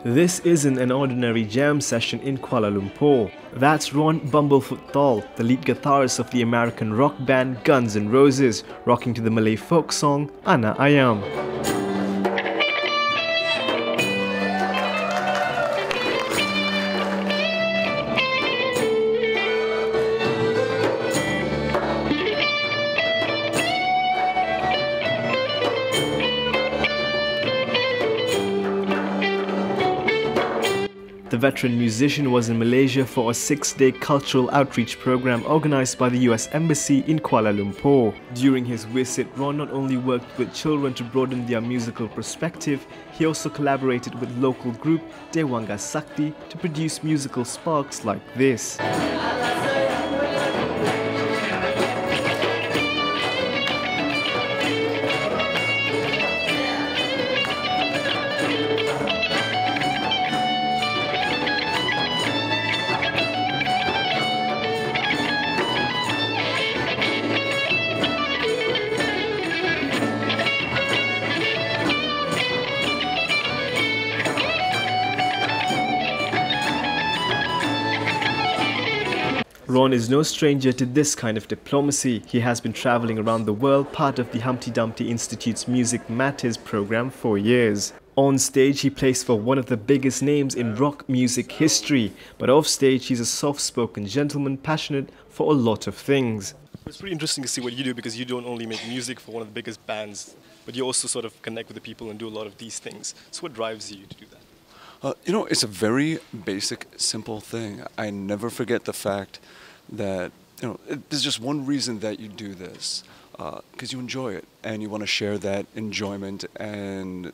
This isn't an ordinary jam session in Kuala Lumpur. That's Ron Bumblefoot Thal, the lead guitarist of the American rock band Guns N' Roses, rocking to the Malay folk song Anak Ayam. The veteran musician was in Malaysia for a 6-day cultural outreach program organized by the US Embassy in Kuala Lumpur. During his visit, Ron not only worked with children to broaden their musical perspective, he also collaborated with local group Dewanga Sakti to produce musical sparks like this. Ron is no stranger to this kind of diplomacy. He has been travelling around the world, part of the Humpty Dumpty Institute's Music Matters program for years. On stage, he plays for one of the biggest names in rock music history, but off stage, he's a soft-spoken gentleman passionate for a lot of things. It's pretty interesting to see what you do, because you don't only make music for one of the biggest bands, but you also sort of connect with the people and do a lot of these things. So what drives you to do that? It's a very basic, simple thing. I never forget the fact that, there's just one reason that you do this, because you enjoy it and you want to share that enjoyment and,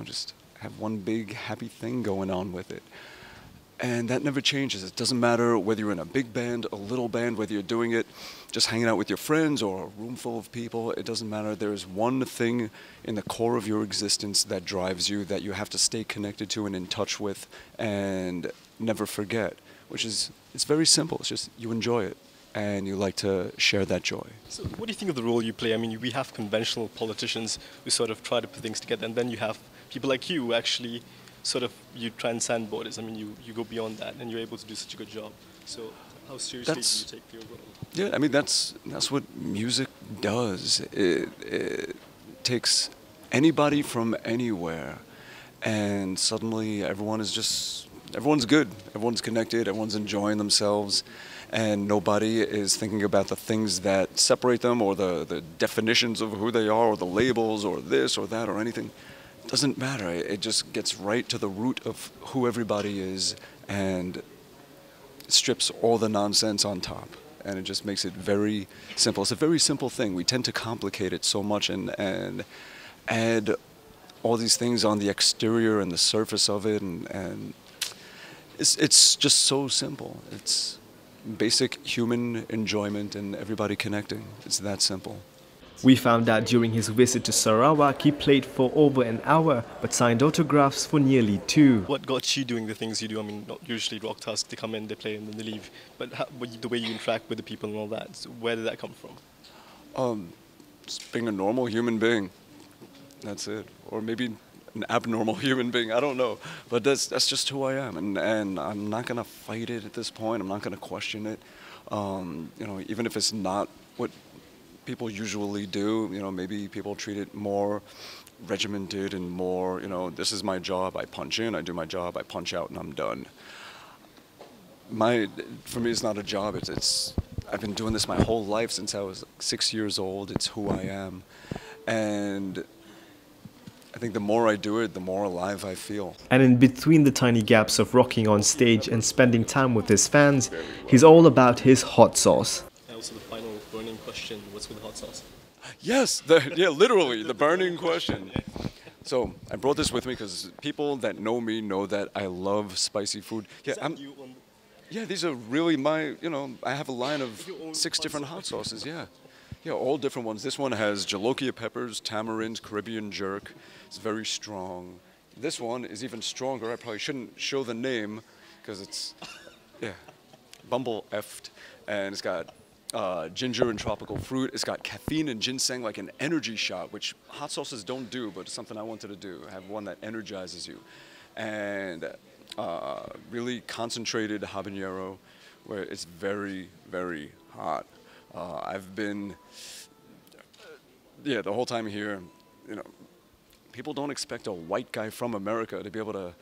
just have one big happy thing going on with it. And that never changes. It doesn't matter whether you're in a big band, a little band, whether you're doing it just hanging out with your friends or a room full of people. It doesn't matter. There is one thing in the core of your existence that drives you, that you have to stay connected to and in touch with and never forget, which is, it's very simple. It's just you enjoy it and you like to share that joy. So what do you think of the role you play? I mean, we have conventional politicians who sort of try to put things together, and then you have people like you who actually you transcend borders. I mean, you go beyond that, and you're able to do such a good job. So how seriously do you take your role? Yeah, I mean, that's what music does. It takes anybody from anywhere, and suddenly everyone's good, everyone's connected, everyone's enjoying themselves, and nobody is thinking about the things that separate them or the definitions of who they are or the labels or this or that or anything. It doesn't matter. It just gets right to the root of who everybody is and strips all the nonsense on top. And it just makes it very simple. It's a very simple thing. We tend to complicate it so much and add all these things on the exterior and the surface of it, and it's just so simple. It's basic human enjoyment and everybody connecting. It's that simple. We found out during his visit to Sarawak, he played for over an hour, but signed autographs for nearly 2. What got you doing the things you do? I mean, not usually rock tasks, they come in, they play, and then they leave. But the way you interact with the people and all that, so where did that come from? Just being a normal human being. That's it. Or maybe an abnormal human being, I don't know. But that's just who I am, and I'm not going to fight it at this point. I'm not going to question it. Even if it's not what people usually do, maybe people treat it more regimented and more, this is my job, I punch in, I do my job, I punch out, and I'm done. For me, it's not a job. I've been doing this my whole life since I was 6 years old. It's who I am. And I think the more I do it, the more alive I feel. And in between the tiny gaps of rocking on stage and spending time with his fans, he's all about his hot sauce. Also the final burning question, what's with the hot sauce? Yes, literally, the burning question. So I brought this with me because people that know me know that I love spicy food. Yeah, these are really my, I have a line of 6 different hot sauces, yeah. Yeah, all different ones. This one has jalokia peppers, tamarind, Caribbean jerk. It's very strong. This one is even stronger. I probably shouldn't show the name because it's, Bumblefoot, and it's got ginger and tropical fruit. It's got caffeine and ginseng, like an energy shot, which hot sauces don't do, but it's something I wanted to do. Have one that energizes you. and really concentrated habanero, where it's very, very hot. I've been, yeah, the whole time here, you know, people don't expect a white guy from America to be able to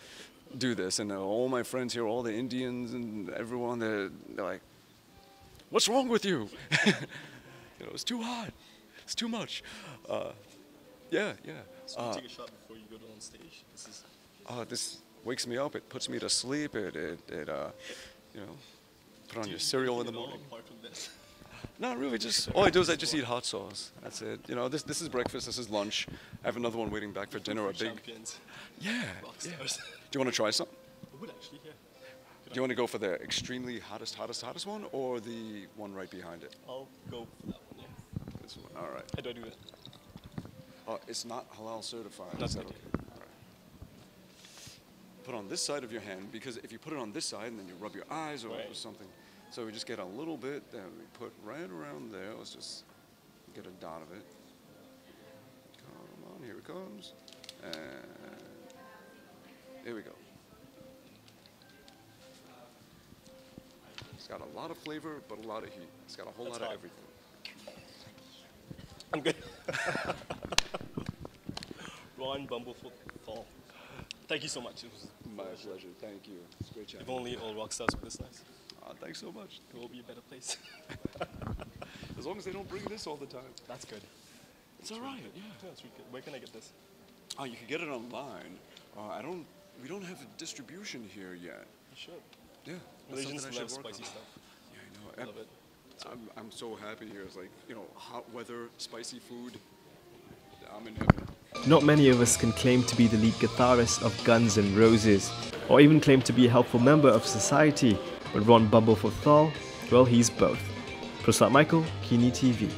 do this, and all my friends here, all the Indians and everyone, they're like, "What's wrong with you?" You know, it's too hot, it's too much. Yeah. So you take a shot before you go on stage. This wakes me up. It puts me to sleep. It you know, put on your cereal in the morning. Apart from this? Not really. Just all I do is I just eat hot sauce. That's it. You know, this is breakfast. This is lunch. I have another one waiting back for dinner. A big. Champions. Yeah. Rock Yeah. stars. Do you want to try some? I would actually, yeah. Do you want to go for the extremely hottest one, or the one right behind it? I'll go for that one, yeah. This one. All right. How do I do that? It's not halal certified. That's Is that good. okay? All right. Put on this side of your hand, because if you put it on this side and then you rub your eyes or Right. something, so we just get a little bit, then we put right around there. Let's just get a dot of it. Come on, here it comes. And here we go. It's got a lot of flavor, but a lot of heat. It's got a whole That's lot of hot. everything. I'm good. Ron, Bumblefoot, Thal. Thank you so much. It was My pleasure. Thank you. It's a great chat. If only all rock stars were this nice. Thanks so much. It will be a better place. As long as they don't bring this all the time. That's good. It's all right. Yeah. Yeah, it's really good. Where can I get this? Oh, you can get it online. We don't have a distribution here yet. You should. Yeah. Malaysians something I love should work spicy on. stuff. Yeah, I know. Love it. I'm so happy here. It's like, you know, hot weather, spicy food. I'm in heaven. Not many of us can claim to be the lead guitarist of Guns N' Roses, or even claim to be a helpful member of society, but Ron Bumblefoot Thal, well, he's both. Prasad Michael, Kini TV.